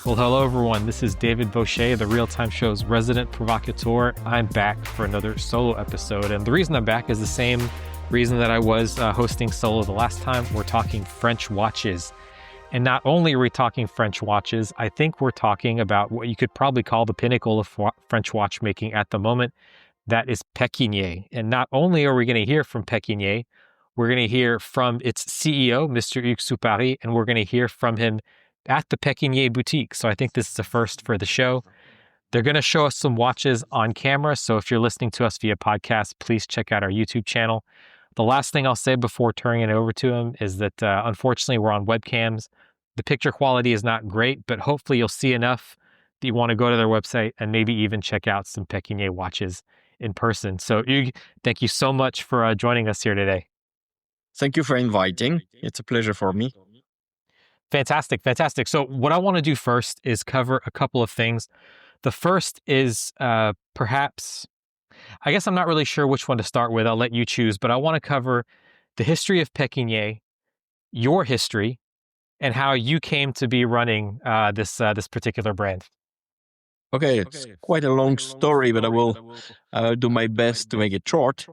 Well, hello everyone. This is David Boucher, the Real Time Show's resident provocateur. I'm back for another solo episode, and the reason I'm back is the same reason that I was hosting solo the last time. We're talking French watches. And not only are we talking French watches, I think we're talking about what you could probably call the pinnacle of French watchmaking at the moment. That is Pequignet. And not only are we going to hear from Pequignet, we're going to hear from its CEO, Mr. Hugues Souparis, and we're going to hear from him at the Pequignet boutique. So I think this is a first for the show. They're going to show us some watches on camera. So if you're listening to us via podcast, please check out our YouTube channel. The last thing I'll say before turning it over to him is that unfortunately we're on webcams. The picture quality is not great, but hopefully you'll see enough that you want to go to their website and maybe even check out some Pequignet watches in person. So Hugues, thank you so much for joining us here today. Thank you for inviting. It's a pleasure for me. Fantastic. So what I want to do first is cover a couple of things. The first is perhaps, I guess I'm not really sure which one to start with. I'll let you choose, but I want to cover the history of Pequignet, your history, and how you came to be running this particular brand. Okay, it's quite a long story, but I will do my best to make it short.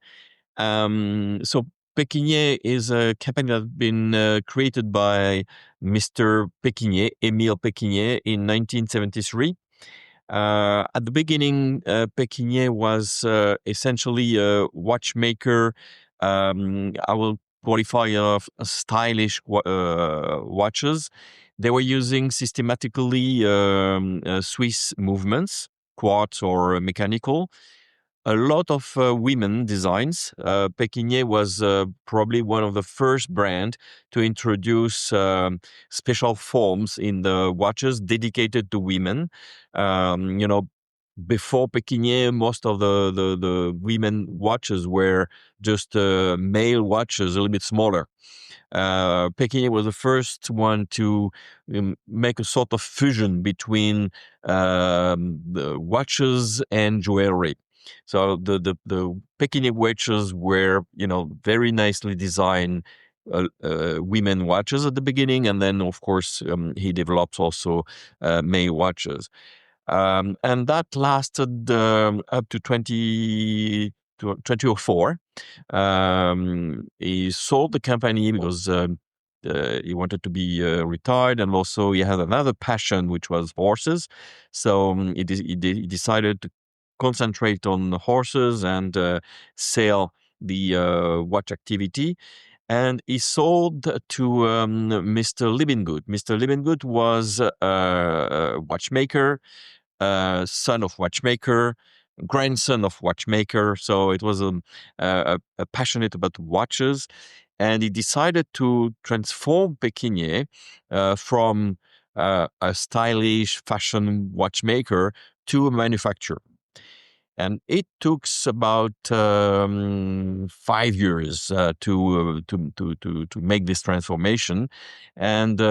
So Pequignet is a company that's been created by Mr. Pequignet, Émile Pequignet, in 1973. At the beginning, Pequignet was essentially a watchmaker. I will qualify of stylish watches. They were using systematically Swiss movements, quartz or mechanical. A lot of women designs. Pequignet was probably one of the first brand to introduce special forms in the watches dedicated to women. Before Pequignet, most of the women watches were just male watches, a little bit smaller. Pequignet was the first one to make a sort of fusion between the watches and jewelry. So the Pequignet watches were, very nicely designed women watches at the beginning, and then of course he develops also male watches, and that lasted up to 2004. He sold the company because he wanted to be retired, and also he had another passion, which was horses. So he decided to concentrate on the horses and sell the watch activity. And he sold to Mr. Libengut. Mr. Libengut was a watchmaker, son of watchmaker, grandson of watchmaker. So it was a passionate about watches. And he decided to transform Pequignet from a stylish fashion watchmaker to a manufacturer. And it took about 5 years to make this transformation. And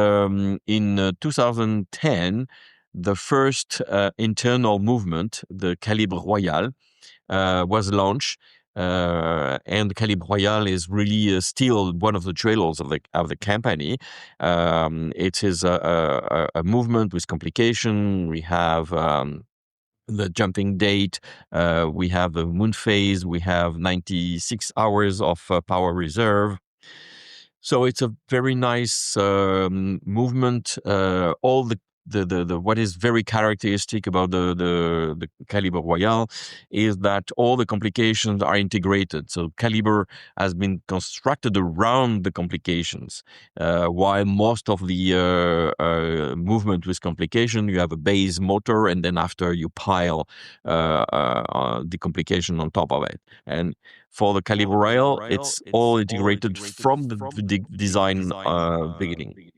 in 2010, the first internal movement, the Calibre Royal, was launched. And the Calibre Royal is really still one of the jewels of the company. It is a movement with complication. We have the jumping date, we have the moon phase, we have 96 hours of power reserve. So it's a very nice movement. All the what is very characteristic about the Calibre Royal is that all the complications are integrated. So Calibre has been constructed around the complications, while most of the movement with complication, you have a base motor, and then after you pile the complication on top of it. And for the Calibre Royal, it's all integrated from the design beginning.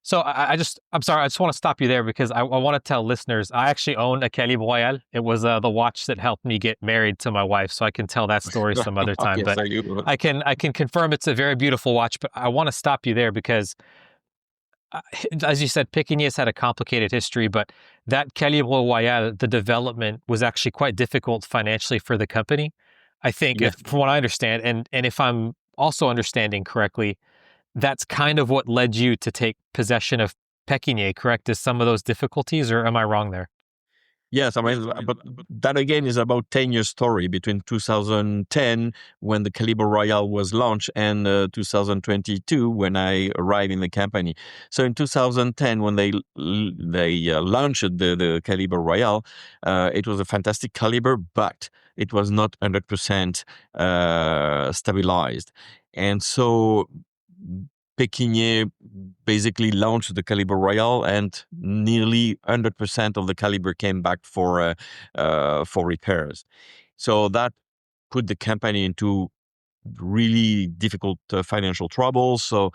So I'm sorry, I just want to stop you there because I want to tell listeners, I actually own a Calibre Royal. It was the watch that helped me get married to my wife, so I can tell that story some other time. Okay, but so I can confirm it's a very beautiful watch, but I want to stop you there because, as you said, Pequignet's had a complicated history, but that Calibre Royal, the development was actually quite difficult financially for the company. I think, from what I understand, and if I'm also understanding correctly, that's kind of what led you to take possession of Pequignet, correct, as some of those difficulties, or am I wrong there? Yes, I mean, but that again is about 10 years story between 2010 when the Calibre Royale was launched and 2022 when I arrived in the company. So in 2010 when they launched the Calibre Royale, it was a fantastic caliber, but it was not 100% stabilized, and so Pequignet basically launched the Calibre Royale, and nearly 100% of the caliber came back for repairs. So that put the company into really difficult financial trouble. So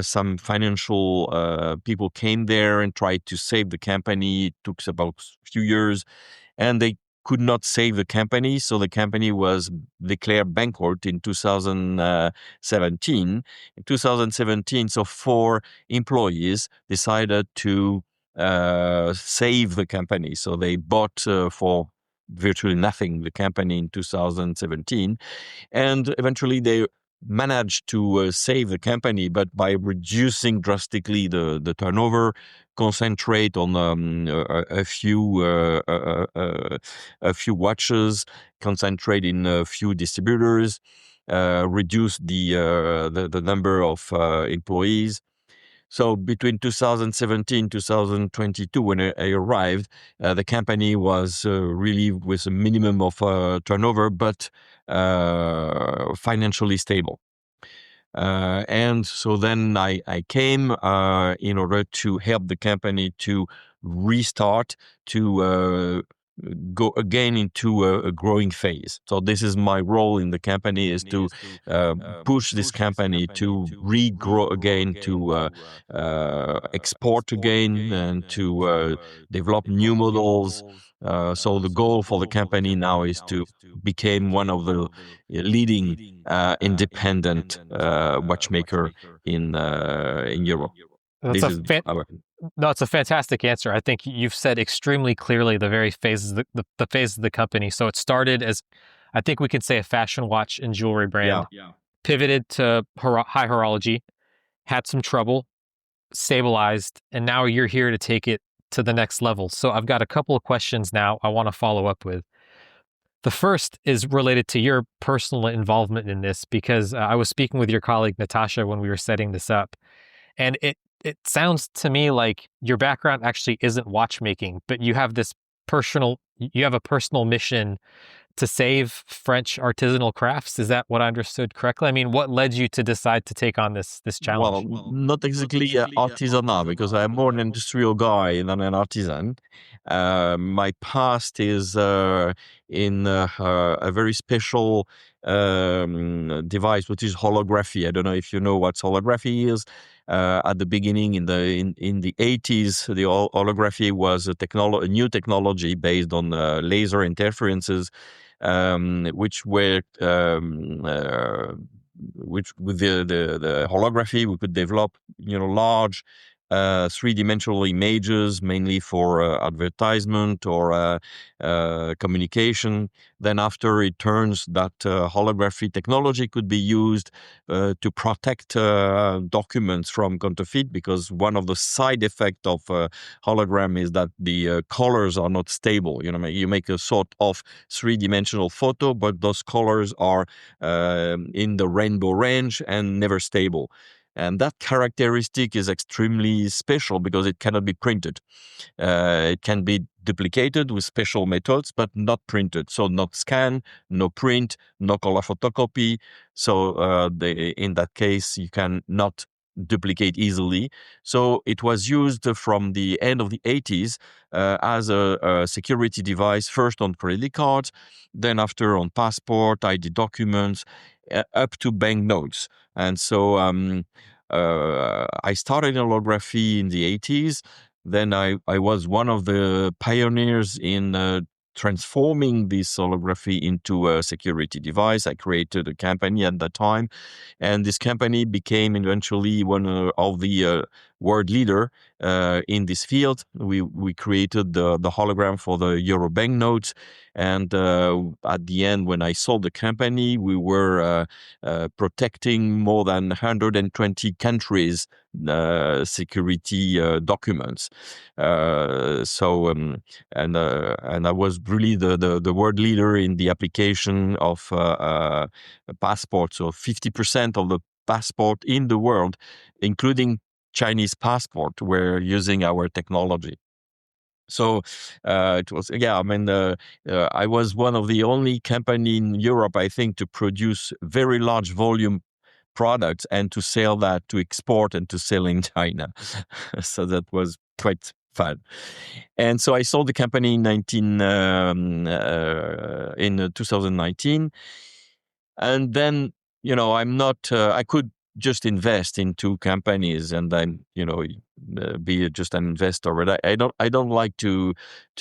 some financial people came there and tried to save the company. It took about a few years, and they could not save the company. So the company was declared bankrupt in 2017. In 2017, so four employees decided to save the company. So they bought for virtually nothing the company in 2017, and eventually they managed to save the company, but by reducing drastically the turnover, concentrate on a few watches, concentrate in a few distributors, reduce the number of employees. So between 2017 2022, when I arrived, the company was really with a minimum of turnover, but financially stable. And so then I came in order to help the company to restart, to go again into a growing phase. So this is my role in the company, is to push this company to regrow again, to export again, and to develop new models. So the goal for the company now is to become one of the leading independent watchmaker in Europe. That's This a is fan- our No, it's a fantastic answer. I think you've said extremely clearly the very phases, the phase of the company. So it started as, I think we can say, a fashion watch and jewelry brand, pivoted to high horology, had some trouble, stabilized, and now you're here to take it to the next level. So I've got a couple of questions now I want to follow up with. The first is related to your personal involvement in this, because I was speaking with your colleague Natasha when we were setting this up, and it sounds to me like your background actually isn't watchmaking, but you have a personal mission to save French artisanal crafts. Is that what I understood correctly? I mean, what led you to decide to take on this challenge? Well, not exactly artisanal, because I'm more an industrial guy than an artisan. My past is in a very special device, which is holography. I don't know if you know what holography is. At the beginning, in the 80s, the holography was a new technology based on laser interferences, which were which with the holography we could develop large three-dimensional images, mainly for advertisement or communication. Then after it turns that holography technology could be used to protect documents from counterfeit, because one of the side effects of hologram is that the colors are not stable. You make a sort of three-dimensional photo, but those colors are in the rainbow range and never stable. And that characteristic is extremely special because it cannot be printed. It can be duplicated with special methods, but not printed. So not scan, no print, no color photocopy. So in that case, you can not duplicate easily. So it was used from the end of the 80s as a security device, first on credit cards, then after on passport, ID documents, up to banknotes. And so I started in holography in the 80s. Then I was one of the pioneers in transforming this holography into a security device. I created a company at that time, and this company became eventually one of the world leader in this field. We created the hologram for the Euro banknotes, and at the end, when I sold the company, we were protecting more than 120 countries' security documents. And I was really the world leader in the application of passports. So 50% of the passport in the world, including Chinese passport, were using our technology. So it was, yeah, I mean, I was one of the only company in Europe, I think, to produce very large volume products and to sell that, to export and to sell in China. So that was quite fun. And so I sold the company in 2019. And then, I'm not, I could just invest in two companies and then, be just an investor. But I don't like to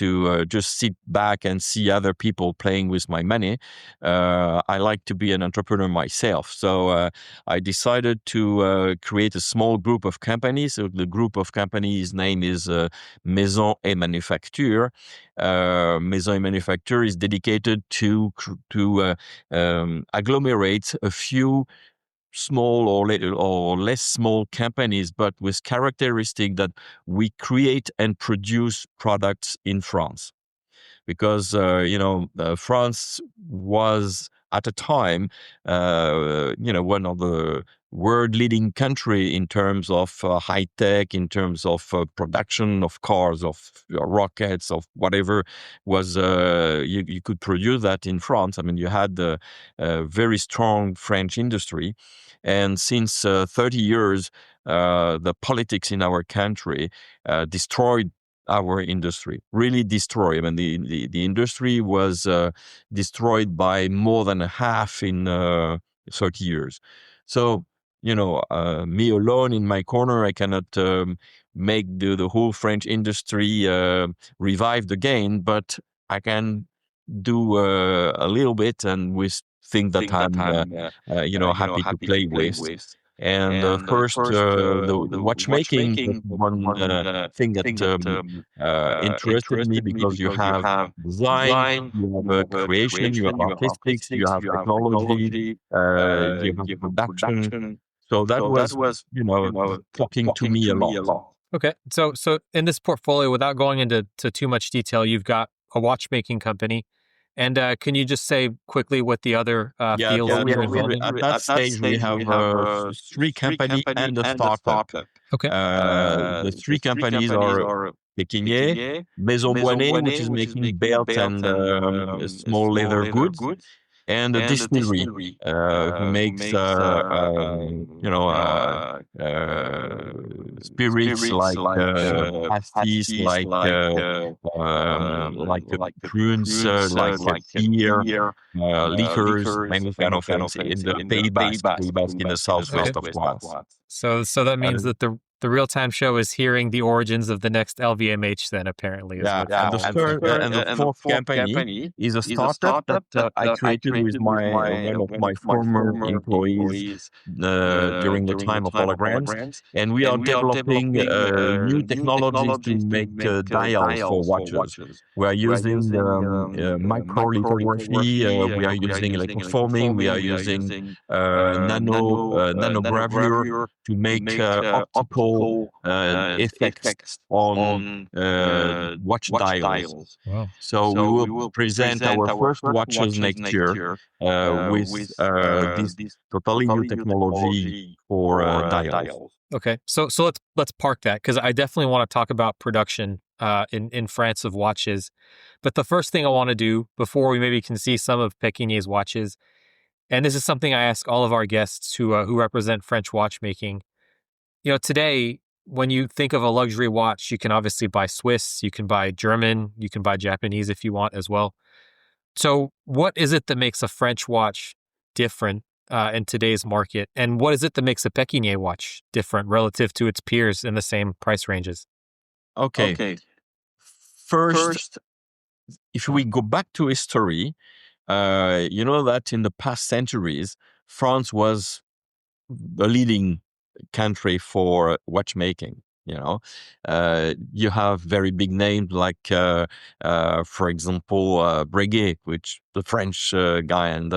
just sit back and see other people playing with my money. I like to be an entrepreneur myself. So I decided to create a small group of companies. So the group of companies' name is Maison et Manufacture. Maison et Manufacture is dedicated to agglomerate a few small or less small companies, but with characteristic that we create and produce products in France. Because, France was at a time, one of the world leading country in terms of high tech, in terms of production of cars, of rockets, of whatever was, you could produce that in France. I mean, you had a very strong French industry. And since 30 years, the politics in our country destroyed our industry, really destroyed. I mean, the industry was destroyed by more than half in 30 years. So, me alone in my corner, I cannot make the whole French industry revive again, but I can do a little bit, and with things that I'm, happy to play with. And first, the watchmaking was one thing that interested me, because you have design, you have creation, you have artistics, you have technology, you have production. So that was, talking to me a lot. Okay. So in this portfolio, without going into too much detail, you've got a watchmaking company. And can you just say quickly what the other fields you're involved in? At that stage, we have three company and a startup. Okay. The three companies are Pequignet, Maison Boinet, which is making belts and small leather goods, and a distillery who makes spirits like pastis, like prunes, like beer, liquors, many kind of things in the Pays Basque in the southwest of France. So that means that the real-time show is hearing the origins of the next LVMH then, apparently. And the fourth company is a startup that I created with one of my former employees during the time of holograms. And we are developing new technologies to make dials for watches. We are using microlithography, we are using electroforming, we are using nanogravure to make optical effects on watch dials. Wow. So we will present our first watches next year with this totally new technology for dials. Okay, so let's park that, because I definitely want to talk about production in France of watches. But the first thing I want to do before we maybe can see some of Pequignet's watches, and this is something I ask all of our guests who represent French watchmaking. Today, when you think of a luxury watch, you can obviously buy Swiss, you can buy German, you can buy Japanese if you want as well. So what is it that makes a French watch different in today's market? And what is it that makes a Pequignet watch different relative to its peers in the same price ranges? Okay. First, if we go back to history, you know that in the past centuries, France was the leading country for watchmaking. You have very big names like, for example, Breguet, which the French guy, and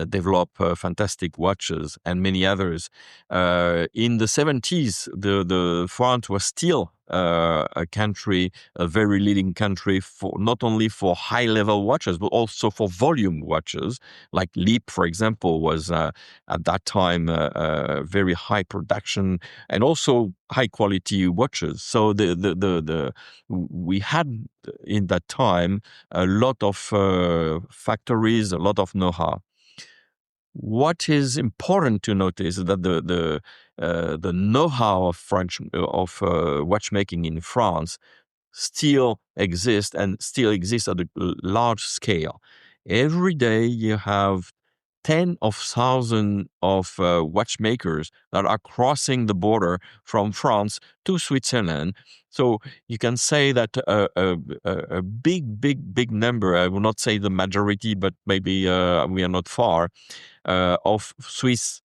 develop fantastic watches, and many others. In the 70s, the France was still a country, a very leading country for not only for high level watches, but also for volume watches. Like Leap, for example, was at that time very high production and also high quality watches. So we had in that time a lot of factories, a lot of know-how. What is important to notice is that the know-how of French watchmaking in France still exists, and still exists at a large scale. Every day you have 10,000 of watchmakers that are crossing the border from France to Switzerland. So you can say that a big number, I will not say the majority, but maybe we are not far, of Swiss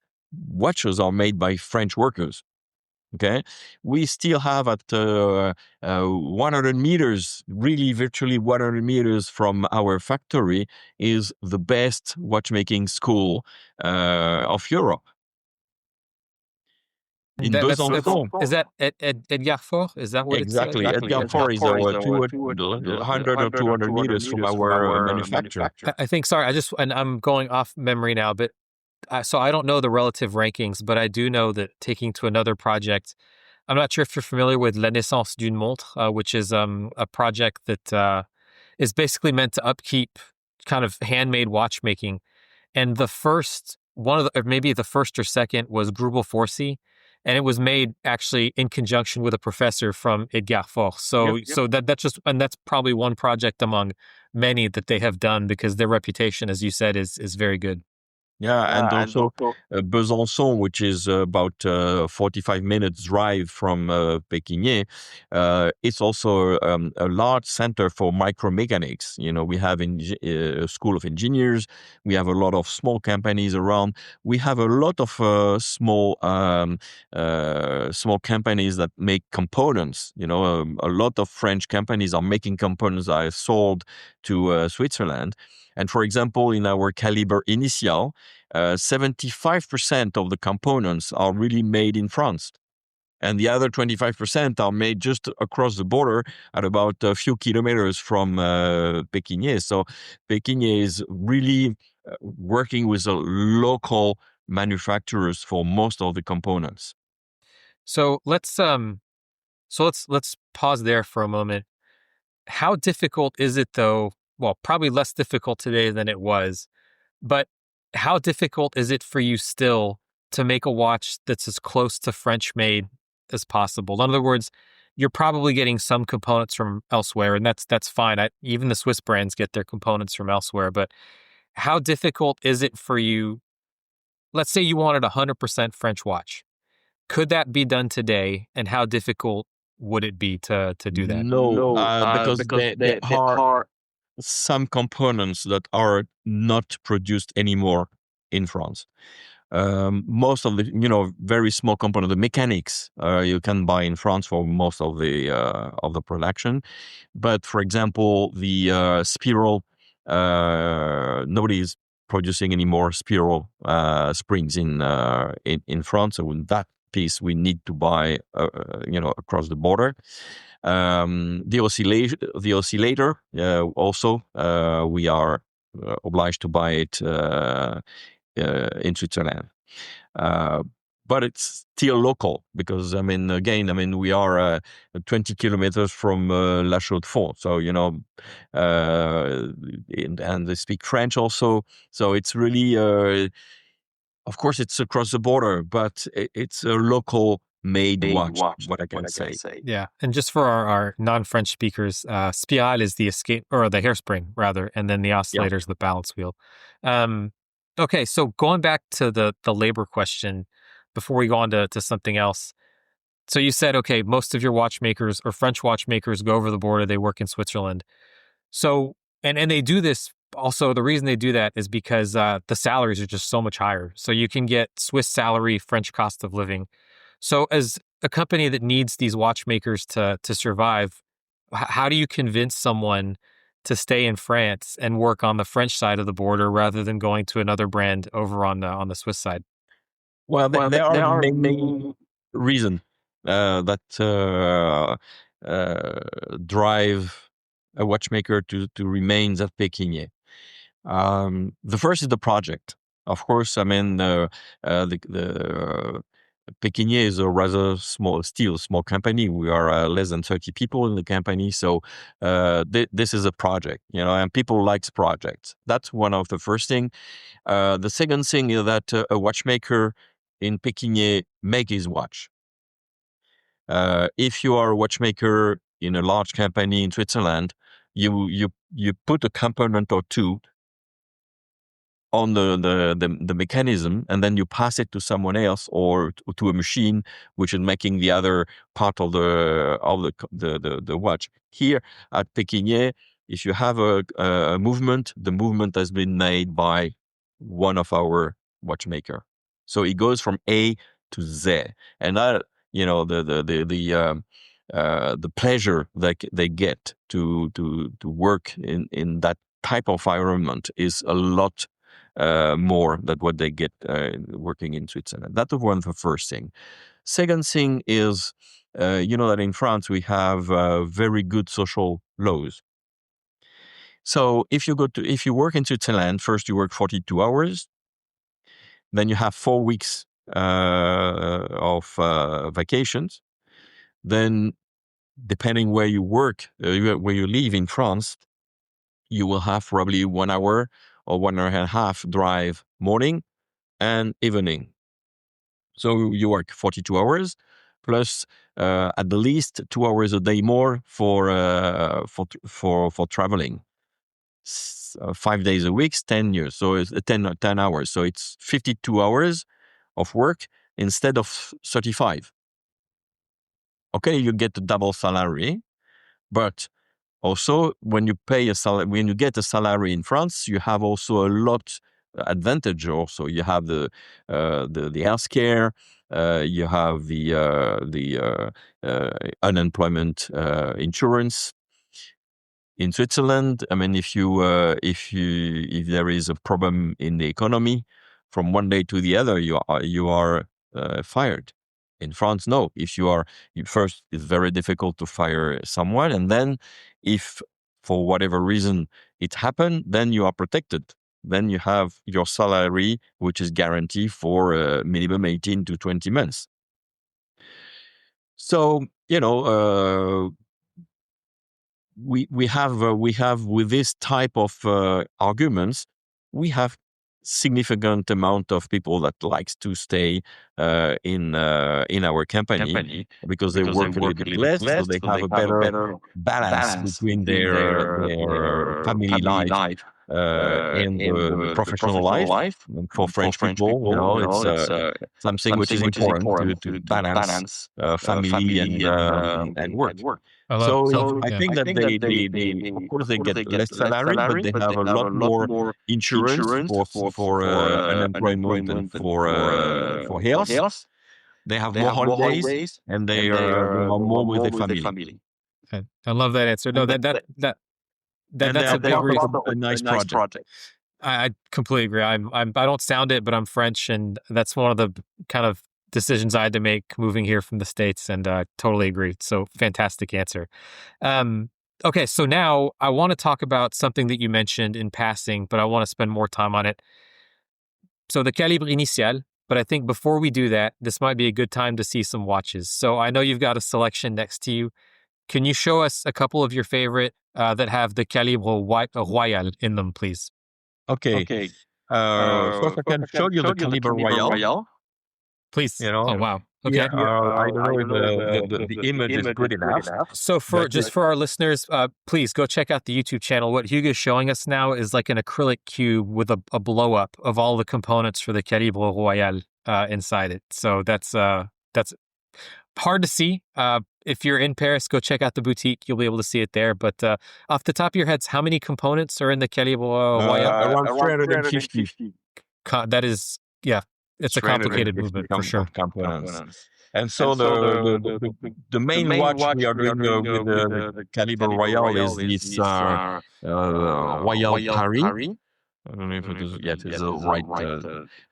watches are made by French workers. Okay, we still have at 100 meters, really virtually 100 meters from our factory, is the best watchmaking school of Europe. In Besançon. Is that at Garfort? Is that what Exactly. it's? At Garfort is 100 or 200 meters from our manufacturer. I think. Sorry, and I'm going off memory now, but so I don't know the relative rankings, but I do know that taking to another project. I'm not sure if you're familiar with La Naissance d'une Montre, which is a project that is basically meant to upkeep kind of handmade watchmaking. And the first or maybe the first or second was Grubel Forsey, and it was made actually in conjunction with a professor from Garfort. So that's probably one project among many that they have done, because their reputation, as you said, is very good. Yeah, and also Besançon, which is about 45 minutes drive from Pequignet, it's also a large center for micromechanics. We have a school of engineers. We have a lot of small companies around. We have a lot of small companies that make components. A lot of French companies are making components that are sold to Switzerland. And for example, in our Calibre Initial, 75% of the components are really made in France. And the other 25% are made just across the border at about a few kilometers from Pequignet. So Pequignet is really working with local manufacturers for most of the components. So let's pause there for a moment. How difficult is it, though? Well, probably less difficult today than it was, but how difficult is it for you still to make a watch that's as close to French made as possible? In other words, you're probably getting some components from elsewhere, and that's fine. Even the Swiss brands get their components from elsewhere, but how difficult is it for you? Let's say you wanted a 100% French watch. Could that be done today, and how difficult would it be to do that? No, because there are some components that are not produced anymore in France. Most of the, very small component, the mechanics, you can buy in France for most of the production. But for example, the spiral, nobody is producing any more spiral springs in France. So in that piece, we need to buy, across the border. The oscillator, also, we are obliged to buy it in Switzerland. But it's still local because, we are 20 kilometers from La Chaux-de-Fonds. So, and they speak French also. So it's really, of course, it's across the border, but it's a local made watch, what I can say. Yeah. And just for our non-French speakers, spiral is the escape, or the hairspring rather, and then the oscillator is the balance wheel. Okay, so going back to the labor question before we go on to something else. So you said, okay, most of your watchmakers or French watchmakers go over the border, they work in Switzerland. So, and they do this also, the reason they do that is because the salaries are just so much higher. So you can get Swiss salary, French cost of living. So as a company that needs these watchmakers to survive, how do you convince someone to stay in France and work on the French side of the border rather than going to another brand over on the Swiss side? Well, there are There are many many. reasons that drive a watchmaker to remain at Pequignet. The first is the project. Of course, I mean, the Pequignet is a rather small company. We are less than 30 people in the company. So this is a project, and people likes projects. That's one of the first thing. The second thing is that a watchmaker in Pequignet make his watch. If you are a watchmaker in a large company in Switzerland, you put a component or two on the mechanism, and then you pass it to someone else or to a machine which is making the other part of the watch. Here at Pequignet, if you have a movement, the movement has been made by one of our watchmaker. So it goes from A to Z, and that the pleasure that they get to work in that type of environment is a lot more than what they get working in Switzerland. That's one of the first thing. Second thing is, that in France we have very good social laws. So if you work in Switzerland, first you work 42 hours, then you have 4 weeks of vacations. Then, depending where you work, where you live in France, you will have probably 1 hour or 1.5 drive morning and evening. So you work 42 hours plus at the least 2 hours a day more for traveling. 5 days a week, 10 years. So it's 10 hours. So it's 52 hours of work instead of 35. Okay, you get the double salary, but also when you get a salary in France, you have also a lot advantage. Also, you have the healthcare, you have the unemployment insurance. In Switzerland, I mean, if there is a problem in the economy, from one day to the other, you are fired. In France, no. First, it's very difficult to fire someone, and then, if for whatever reason it happened, then you are protected. Then you have your salary, which is guaranteed for minimum 18 to 20 months. So we have with this type of arguments, we have significant amount of people that likes to stay in our company because they work a little bit less, so they have a better balance between their family life and the professional life. And for French people, it's something which is important to balance family and work. I think that they of course they get less salary, but they have a lot more insurance for unemployment and for health. They have more holidays, and they are more with their family. Okay. I love that answer. No, that's a big reason. A nice project. I completely agree. I don't sound it, but I'm French, and that's one of the kind of decisions I had to make moving here from the States, and totally agree. So fantastic answer. Okay, so now I want to talk about something that you mentioned in passing, but I want to spend more time on it. So the calibre initial, but I think before we do that, this might be a good time to see some watches. So I know you've got a selection next to you. Can you show us a couple of your favorite that have the calibre royal in them, please? Okay. First, I can show you the calibre royal. Please. Oh, wow. Okay. I don't know if the image is good enough. So for our listeners, please go check out the YouTube channel. What Hugues is showing us now is like an acrylic cube with a blow up of all the components for the calibre royal inside it. So that's hard to see. If you're in Paris, go check out the boutique. You'll be able to see it there. But off the top of your heads, how many components are in the calibre royal? Around 350. That is, yeah. it's a complicated movement for sure. Components. And so the main watch we are doing with the Calibre Royal is this Royal Paris. I don't know if it is yet. It's the right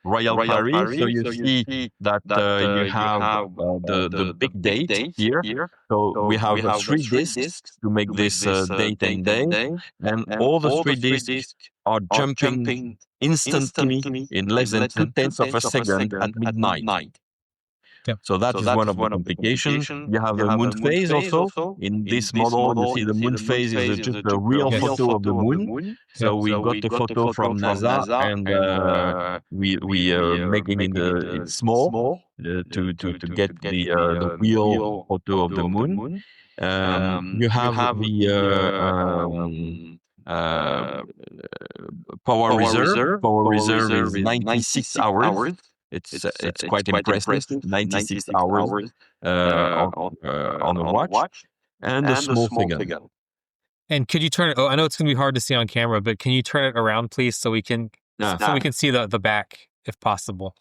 Royal Paris. So you see that you have the big date here. So we have 3 discs to make this date and day, and all the 3 discs are jumping instantly in less than 2/10 of a second at midnight. Yep. So that is one of the complications. You have a moon phase also. In this model, you see the moon phase is just a real photo of the moon. So we got a photo from NASA, and we making it small to get the real photo of the moon. You have the power reserve. Power reserve is 96 hours. It's quite impressive. 96 hours on a watch, and the small figure. And could you turn it? Oh, I know it's going to be hard to see on camera, but can you turn it around, please, so we can see the back, if possible?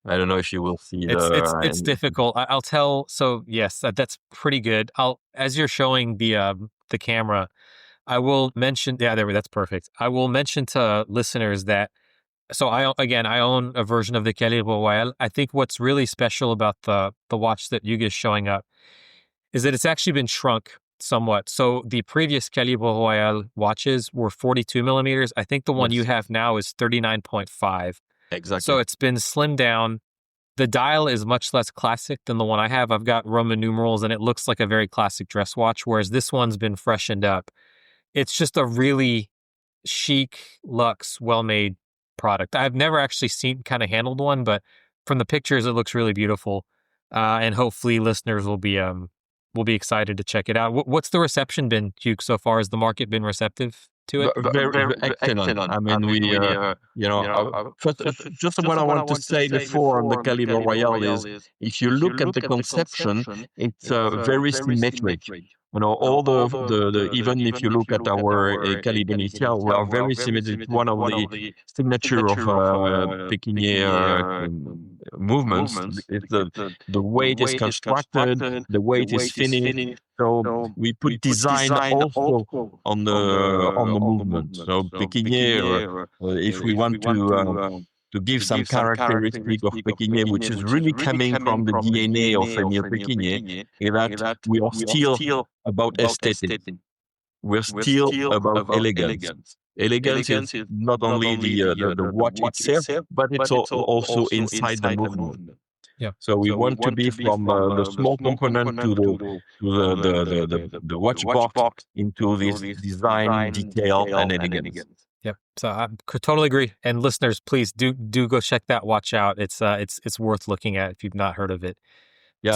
I don't know if you will see. It's difficult. I'll tell. So yes, that's pretty good. As you're showing the camera, I will mention. Yeah, that's perfect. I will mention to listeners that. So I own a version of the Calibre Royal. I think what's really special about the watch that Hugues is showing up is that it's actually been shrunk somewhat. So the previous Calibre Royal watches were 42 millimeters. I think the one you have now is 39.5. Exactly. So it's been slimmed down. The dial is much less classic than the one I have. I've got Roman numerals, and it looks like a very classic dress watch, whereas this one's been freshened up. It's just a really chic, luxe, well-made product. I've never actually handled one, but from the pictures, it looks really beautiful. And hopefully listeners will be excited to check it out. What's the reception been, Hugues, so far? Has the market been receptive to it? Very excellent. I mean, first, just what I want to say before on the Calibre Royal is, if you look at the conception, it's very symmetric. All the even if you look at our Calibre Initial, we are very symmetric. One of the signature of Pequignet movements is the way it is constructed, the way it is finished. So we put design also on the movement. So Pequignet, if we want to give some characteristic of Pequignet, which is really coming from the DNA of Emile Pequignet, is that we are still about aesthetic. We're still about elegance. Elegance is not only the watch itself, but it's also inside the movement. Yeah. So we want to be from the small component to the watch box into this design, detail, and elegance. Yep. So I could totally agree. And listeners, please do go check that watch out. It's worth looking at if you've not heard of it. Yeah.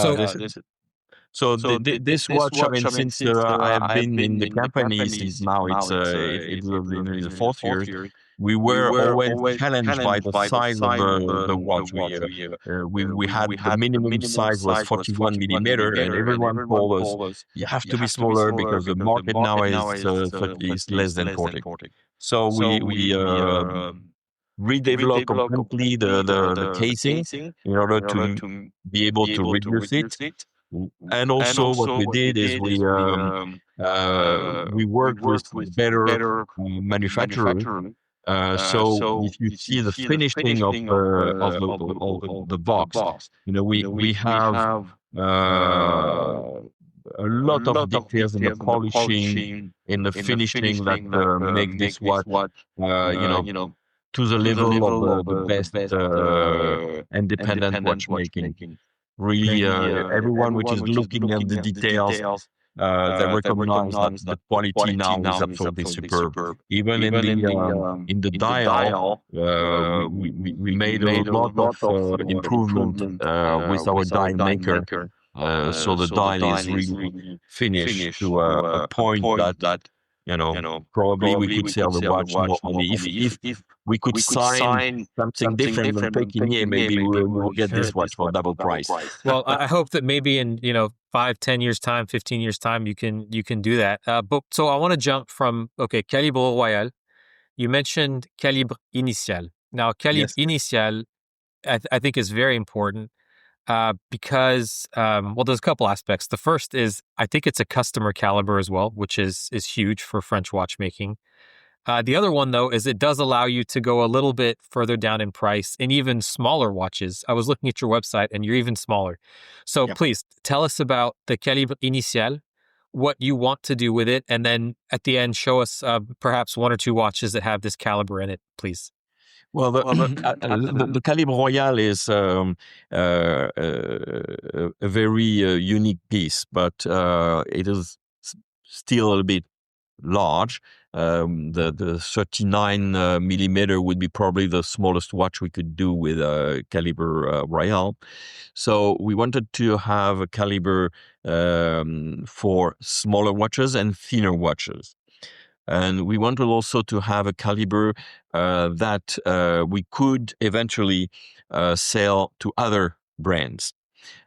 So this watch, I mean, since I have been in the company since now it's the 4th year, we were always challenged by the size of the watch. We had the minimum size was 41 millimeter, and everyone told us you have to be smaller because the market now is less than 40. So we redeveloped completely the casing in order to be able to reduce it. And also what we did is we worked with better manufacturers. So if you see the finishing of the box, we have a lot of details in the polishing, in the finishing that make this watch, to the level of the best independent watchmaking. Really, everyone which is looking at the details, they recognize that the quality now is absolutely superb. Even in the dial, we made a lot of improvement with our dial maker. So the dial is really finished to a point that probably we could sell the watch normally. If we could sign something different than Pequignet, maybe we'll get this watch for double price. Well, I hope that maybe in 5, 10 years time, 15 years time, you can do that. But so I want to jump from Calibre Royal. You mentioned Calibre Initial. Now Calibre Initial I think is very important because, well, there's a couple aspects. The first is I think it's a customer caliber as well, which is huge for French watchmaking. The other one, though, is it does allow you to go a little bit further down in price in even smaller watches. I was looking at your website and you're even smaller. So Yeah. please tell us about the Calibre Initial, what you want to do with it, and then at the end, show us perhaps one or two watches that have this caliber in it, please. Well, the Calibre Royal is a very unique piece, but it is still a bit large. The 39 millimeter would be probably the smallest watch we could do with a Calibre Royal. So we wanted to have a caliber for smaller watches and thinner watches. And we wanted also to have a caliber that we could eventually sell to other brands.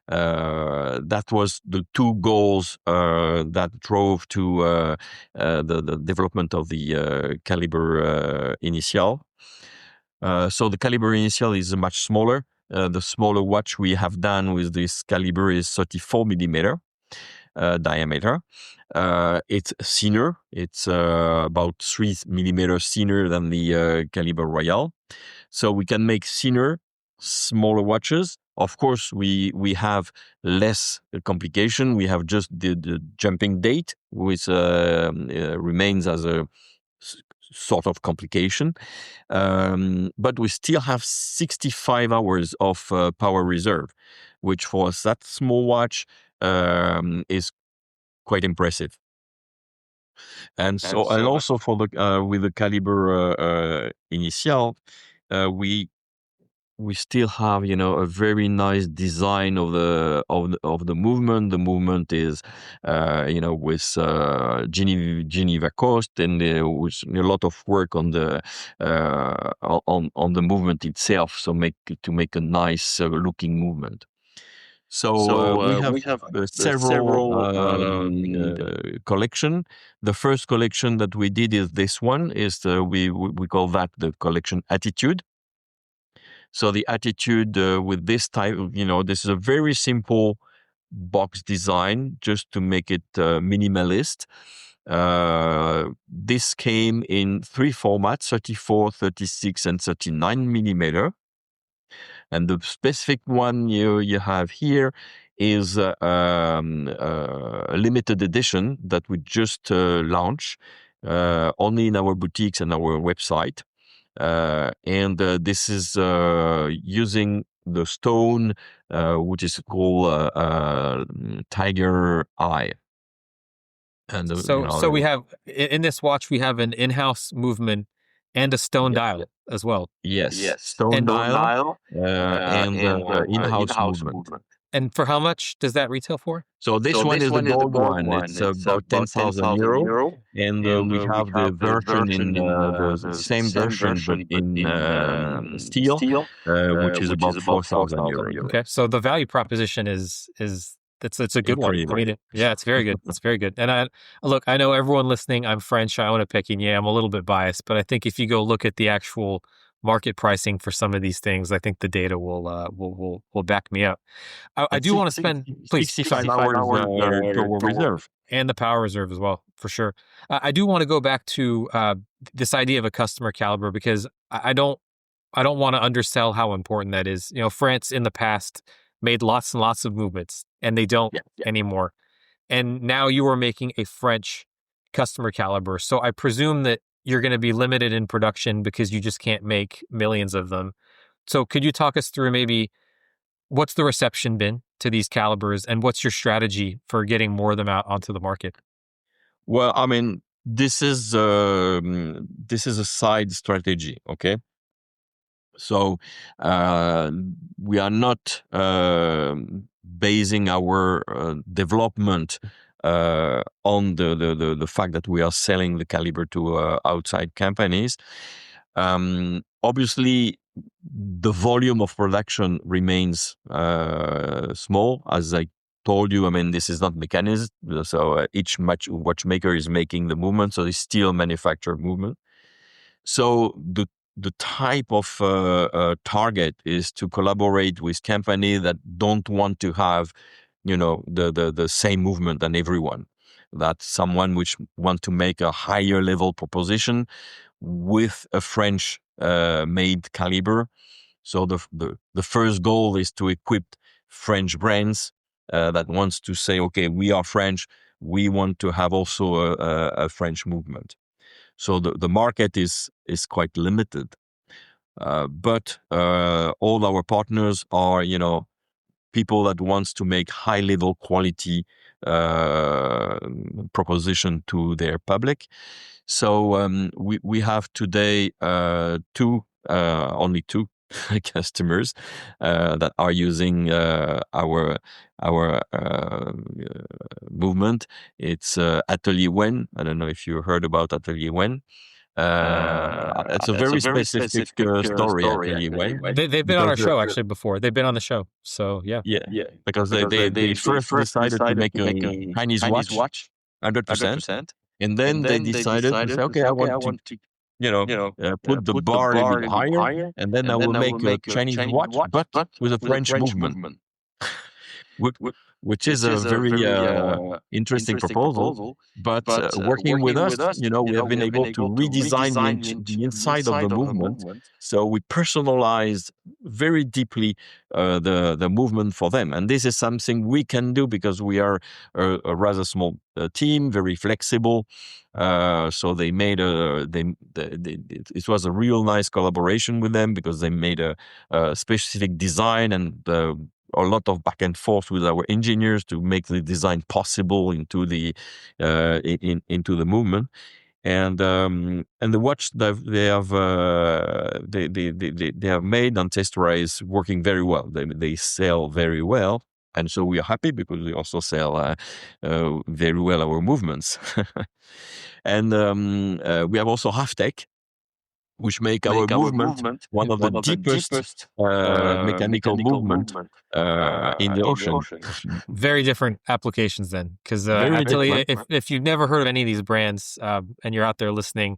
That was the two goals that drove to the development of the Calibre Initial. So the Calibre Initial is much smaller. The smaller watch we have done with this caliber is 34 millimeter diameter. It's thinner. It's about 3 millimeters thinner than the Calibre Royal. So we can make thinner, smaller watches. Of course, we have less complication. We have just the jumping date, which remains as a sort of complication. But we still have 65 hours of power reserve, which for that small watch is quite impressive. And also for the with the Calibre Initial, we still have a very nice design of the movement. The movement is with Geneva Coast and with a lot of work on the movement itself. So to make a nice looking movement. So we have several collection. The first collection that we did is this one. Is we call that the collection Attitude. So the Attitude with this type, this is a very simple box design just to make it minimalist. This came in 3 formats: 34, 36, and 39 millimeter. And the specific one you have here is a limited edition that we just launched only in our boutiques and our website. And this is using the stone, which is called Tiger Eye. And so we have in this watch we have an in-house movement and a stone dial as well. Yes. Stone dial and in-house movement. And for how much does that retail for? So this one is the gold one. It's about 10,000 euro, and we have the version in the same version, but in steel, which is about 4,000 euro. Okay, so the value proposition is it's a good one. I mean, yeah, it's very good. It's very good. And I know everyone listening. I'm French. I own a Pequignet. I'm a little bit biased, but I think if you go look at the actual market pricing for some of these things, I think the data will back me up. I do want to spend 65 hours total reserve and the power reserve as well, for sure. I do want to go back to this idea of a customer caliber because I don't want to undersell how important that is. France in the past made lots and lots of movements, and they don't anymore. And now you are making a French customer caliber, so I presume that you're going to be limited in production because you just can't make millions of them. So could you talk us through maybe what's the reception been to these calibers and what's your strategy for getting more of them out onto the market? Well, I mean, this is a side strategy, okay? So we are not basing our development on the fact that we are selling the caliber to outside companies. Obviously, the volume of production remains small. As I told you, I mean, this is not mechanism. So each watchmaker is making the movement, so they still manufacture movement. So the the type of target is to collaborate with companies that don't want to have, the same movement than everyone. That someone which want to make a higher level proposition with a French made caliber. So the first goal is to equip French brands that wants to say, okay, we are French. We want to have also a French movement. So the market is quite limited. But all our partners are, people that wants to make high level quality proposition to their public. So we have today only two customers that are using our movement. It's Atelier Wen. I don't know if you heard about Atelier Wen. It's a very specific story, Atelier Wen, They've been on because our show actually before. They've been on the show. So yeah. because they first decided to make a Chinese watch, 100%, and then they decided to say, okay, I want to, put the bar a bit higher, and then I will make a Chinese watch, but with a French movement, which, which is a very interesting proposal. But working with us, we have been able to redesign the inside of the movement. So we personalized very deeply the movement for them, and this is something we can do because we are a rather small team, very flexible. So they made it was a real nice collaboration with them because they made a specific design and a lot of back and forth with our engineers to make the design possible into the movement. And the watch that they have made on Testera is working very well. They sell very well, and so we are happy because we also sell very well our movements. And we have also Halftech, which make our movement one of the deepest mechanical movement in the ocean. Very different applications then, because Very Atelier, different. if you've never heard of any of these brands and you're out there listening,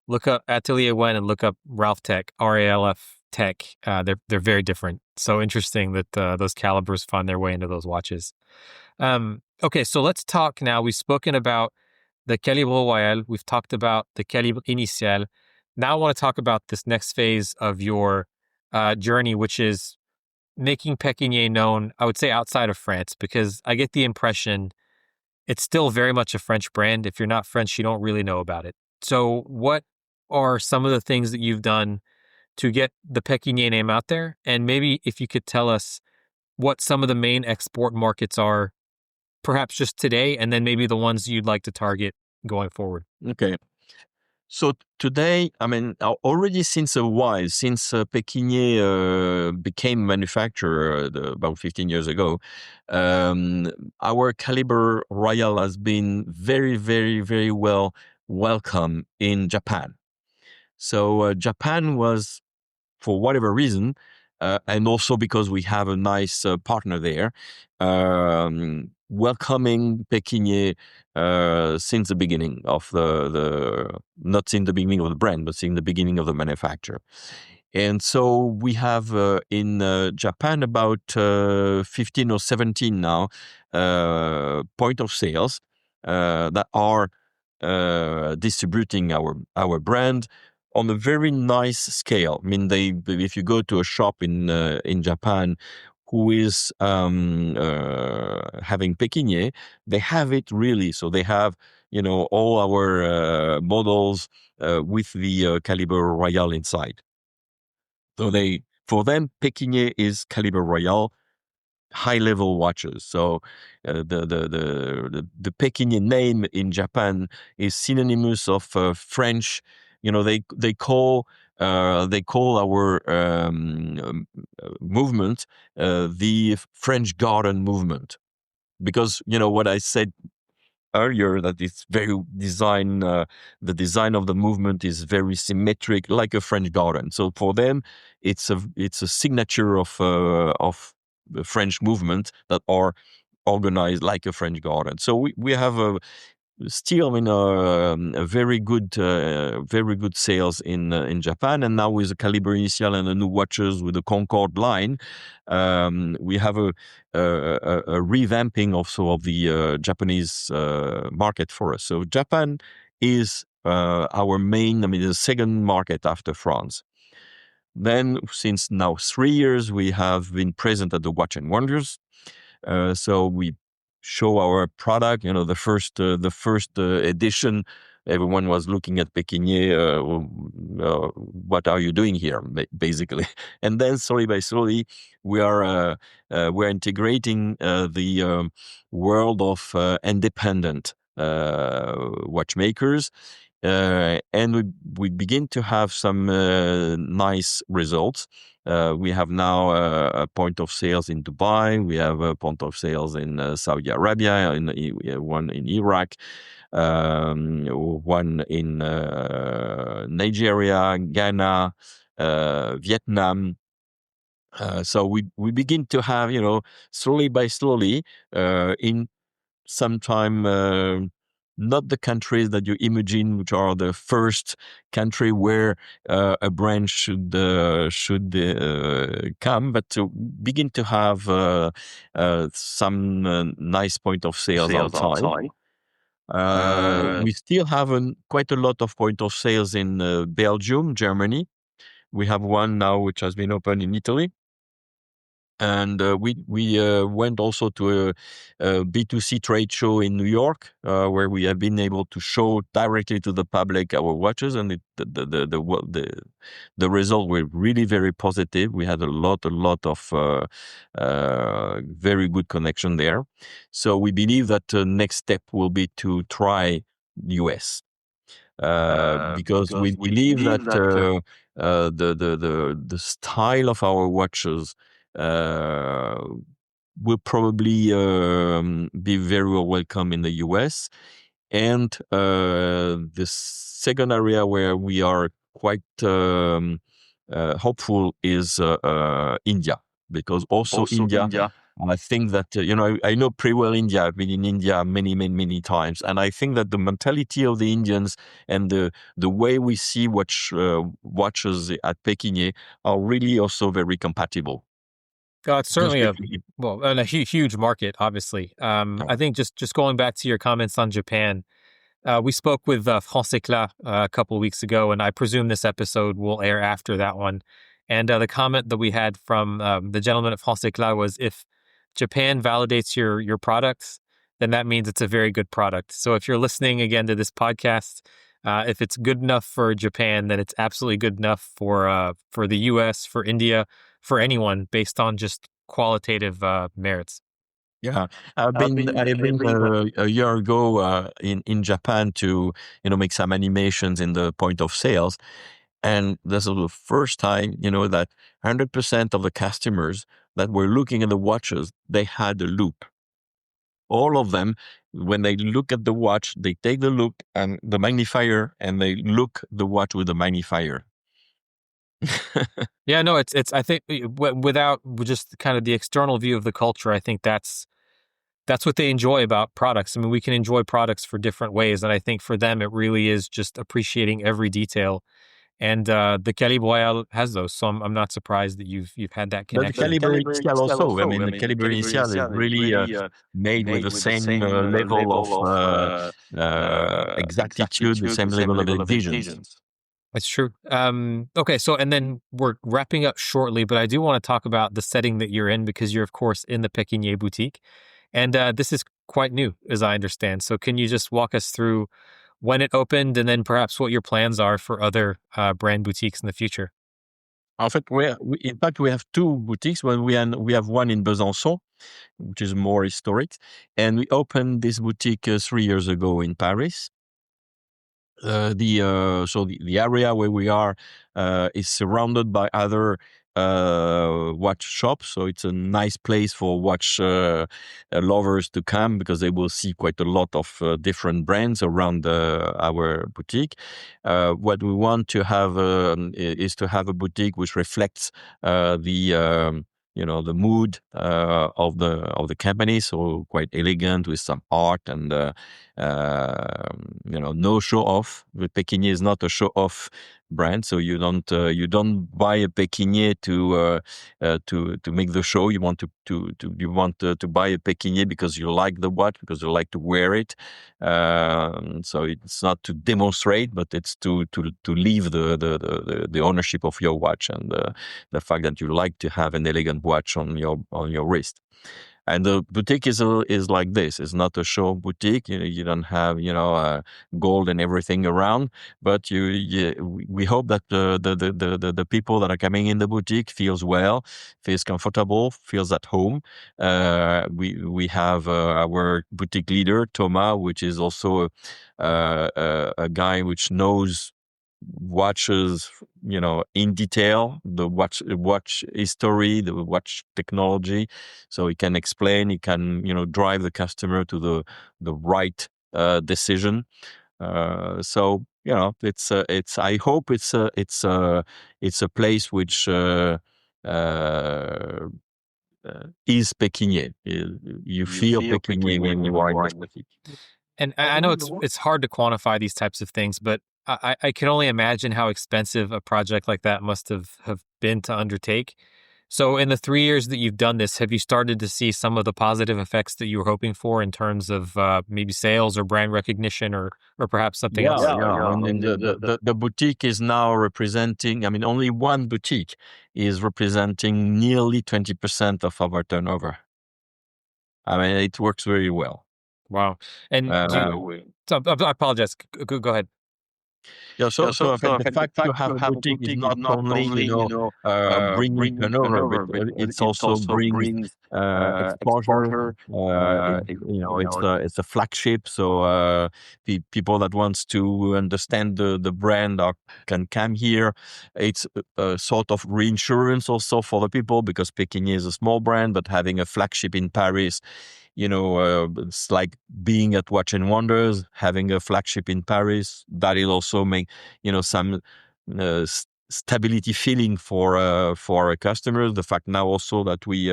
look up Atelier Wen and look up Ralph Tech, RALF Tech. They're very different. So interesting that those calibers find their way into those watches. Okay, so let's talk now. We've spoken about the Calibre Royal. We've talked about the Calibre Initial. Now I want to talk about this next phase of your journey, which is making Pequignet known, I would say, outside of France, because I get the impression it's still very much a French brand. If you're not French, you don't really know about it. So what are some of the things that you've done to get the Pequignet name out there? And maybe if you could tell us what some of the main export markets are, perhaps just today, and then maybe the ones you'd like to target going forward. Okay. So today, I mean, already since a while, since Pequignet became manufacturer about 15 years ago, our Calibre Royal has been very, very, very well welcome in Japan. So Japan was, for whatever reason, and also because we have a nice partner there, welcoming Pequignet since the beginning of not since the beginning of the brand, but since the beginning of the manufacture. And so we have in Japan about 15 or 17 now point of sales that are distributing our brand on a very nice scale. I mean, if you go to a shop in Japan who is having Pequignet, they have it really. So they have, all our models with the Calibre Royal inside. So for them, Pequignet is Calibre Royal, high-level watches. So the Pequignet name in Japan is synonymous of French. They call our movement the French garden movement, because what I said earlier, that it's very the design of the movement is very symmetric, like a French garden. So for them, it's a signature of the French movement that are organized like a French garden. So we have still, a very good sales in Japan. And now with the Calibre Initial and the new watches with the Concorde line, we have a revamping also of the Japanese market for us. So Japan is our main, the second market after France. Then, since now 3 years, we have been present at the Watch and Wonders. So we show our product. The first edition, everyone was looking at Pequignet. What are you doing here, basically? And then, slowly by slowly, we're integrating the world of independent watchmakers. And we begin to have some nice results. We have now a point of sales in Dubai. We have a point of sales in Saudi Arabia, one in Iraq, one in Nigeria, Ghana, Vietnam. So we begin to have, slowly by slowly, in some time, not the countries that you imagine, which are the first country where a brand should come, but to begin to have some nice point of sales outside. We still have quite a lot of point of sales in Belgium, Germany. We have one now which has been opened in Italy. And we went also to a B2C trade show in New York, where we have been able to show directly to the public our watches, and the results were really very positive. We had a lot of very good connection there. So we believe that the next step will be to try US. Because we believe that the style of our watches will probably be very well welcome in the US. And the second area where we are quite hopeful is India, because also India. I think that, I know pretty well India. I've been in India many times. And I think that the mentality of the Indians and the way we see watches at Pequignet are really also very compatible. It's certainly a huge market, obviously. I think just going back to your comments on Japan, we spoke with France Éclat a couple of weeks ago, and I presume this episode will air after that one. And the comment that we had from the gentleman at France Éclat was, if Japan validates your products, then that means it's a very good product. So if you're listening again to this podcast, if it's good enough for Japan, then it's absolutely good enough for the US, for India, for anyone, based on just qualitative merits. Yeah, I've been a year ago in Japan to make some animations in the point of sales, and this was the first time that 100% of the customers that were looking at the watches, they had a loop. All of them, when they look at the watch, they take the loop and the magnifier, and they look the watch with the magnifier. Yeah, no, it's. I think without just kind of the external view of the culture, I think that's what they enjoy about products. I mean, we can enjoy products for different ways, and I think for them, it really is just appreciating every detail. And the Calibre Royal has those, so I'm not surprised that you've had that connection. But the Calibre Initial also. I mean, the Calibre Initial is really made with the same level of exactitude, the same level of exigence. That's true. Okay, so and then we're wrapping up shortly, but I do want to talk about the setting that you're in, because you're, of course, in the Pequignet boutique. And this is quite new, as I understand. So can you just walk us through when it opened, and then perhaps what your plans are for other brand boutiques in the future? In fact, we have two boutiques. We have one in Besançon, which is more historic, and we opened this boutique 3 years ago in Paris. The area where we are is surrounded by other watch shops, so it's a nice place for watch lovers to come, because they will see quite a lot of different brands around our boutique. What we want to have is to have a boutique which reflects the the mood of the company. So quite elegant with some art and no show off. The Pequignet is not a show off brand, so you don't buy a Pequignet to make the show. You want to buy a Pequignet because you like the watch, because you like to wear it. So it's not to demonstrate, but it's to leave the ownership of your watch and the fact that you like to have an elegant watch on your wrist. And the boutique is like this. It's not a show boutique. You don't have gold and everything around, but we hope that the people that are coming in the boutique feels well, feels comfortable, feels at home. We have our boutique leader Thomas, which is also a guy which knows watches, in detail, the watch history, the watch technology, so he can explain, he can, drive the customer to the right decision. So it's I hope it's a place which is Pequignet. You feel Pequignet when you are in this boutique. And I know it's hard to quantify these types of things, but I can only imagine how expensive a project like that must have been to undertake. So in the 3 years that you've done this, have you started to see some of the positive effects that you were hoping for in terms of maybe sales or brand recognition or perhaps something else? Yeah. I mean, the boutique is now representing, only one boutique is representing nearly 20% of our turnover. It works very well. Wow. And I apologize. Go ahead. Yeah, so the fact you have boutique is not only bringing turnover, but it's also brings exposure. It's a flagship, so people that wants to understand the brand can come here. It's a sort of reinsurance also for the people, because Pequignet is a small brand, but having a flagship in Paris, it's like being at Watch and Wonders, having a flagship in Paris. That will also make some stability feeling for our customers. The fact now also that we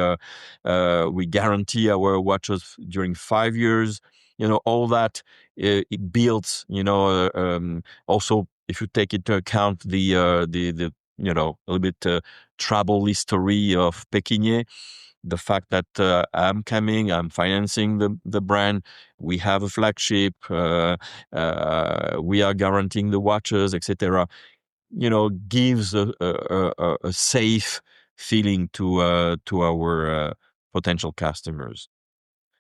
guarantee our watches during 5 years, all that it builds. Also, if you take into account the a little bit travel history of Pequignet. The fact that I'm financing the brand, we have a flagship, we are guaranteeing the watches, etc. Gives a safe feeling to our potential customers.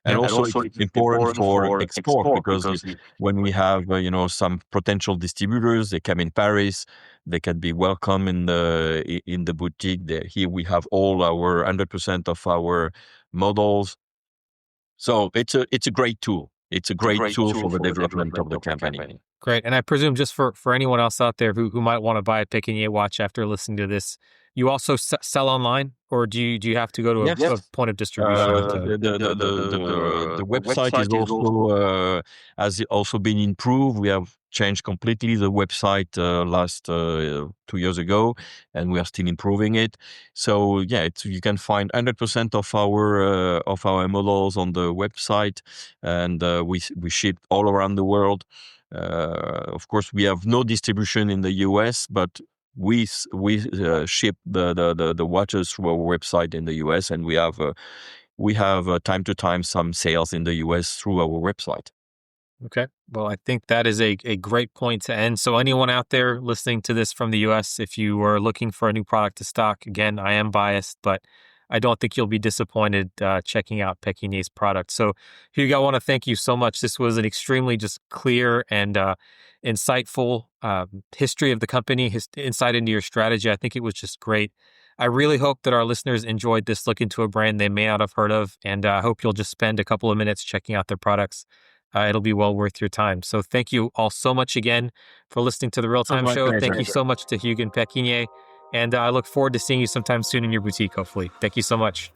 And also it's important for export, because when we have some potential distributors, they come in Paris, they can be welcome in the boutique. Here we have all our 100% of our models. So it's a great tool. It's a great tool for the development of the company. Great. And I presume just for anyone else out there who might want to buy a Pequignet watch after listening to this, you also sell online, or do you have to go to a point of distribution? The website is also has also been improved. We have changed completely the website last 2 years ago, and we are still improving it. So you can find 100% of our models on the website, and we ship all around the world. Of course, we have no distribution in the US, but we ship the watches through our website in the US, and we have time to time some sales in the US through our website. Okay. Well, I think that is a great point to end. So anyone out there listening to this from the US, if you are looking for a new product to stock, again, I am biased, but I don't think you'll be disappointed checking out Pequignet's product. So Hugues, I want to thank you so much. This was an extremely just clear and insightful history of the company, insight into your strategy. I think it was just great. I really hope that our listeners enjoyed this look into a brand they may not have heard of, and I hope you'll just spend a couple of minutes checking out their products. It'll be well worth your time. So thank you all so much again for listening to the Real Time Show. Pleasure. Thank you so much to Hugues and Pequignet. And I look forward to seeing you sometime soon in your boutique, hopefully. Thank you so much.